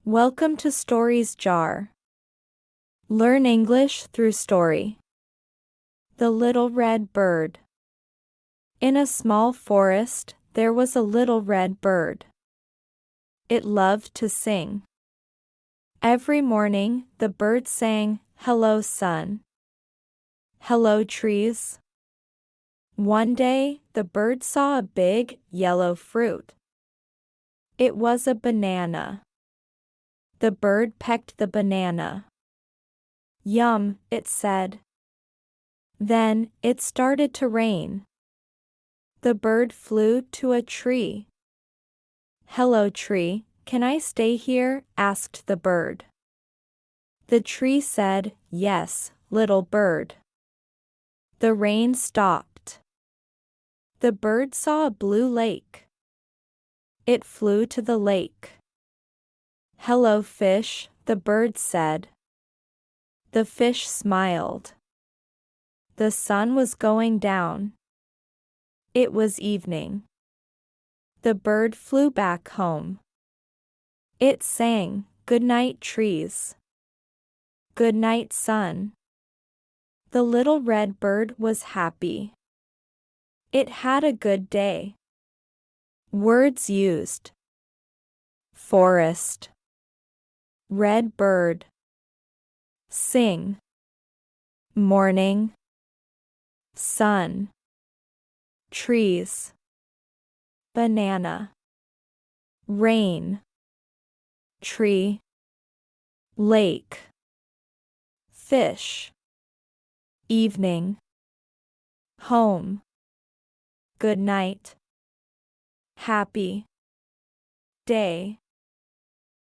Welcome to StoriesJar. Learn English through story. The Little Red Bird. In a small forest, there was a little red bird. It loved to sing. Every morning, the bird sang, "Hello, sun. Hello, trees." One day, the bird saw a big, yellow fruit. It was a banana. The bird pecked the banana. "Yum," it said. Then, it started to rain. The bird flew to a tree. "Hello, tree, can I stay here?" asked the bird. The tree said, "Yes, little bird." The rain stopped. The bird saw a blue lake. It flew to the lake. "Hello, fish," the bird said. The fish smiled. The sun was going down. It was evening. The bird flew back home. It sang, "Good night, trees. Good night, sun." The little red bird was happy. It had a good day. Words used: forest, red bird, sing, morning, sun, trees, banana, rain, tree, lake, fish, evening, home, good night, happy, day.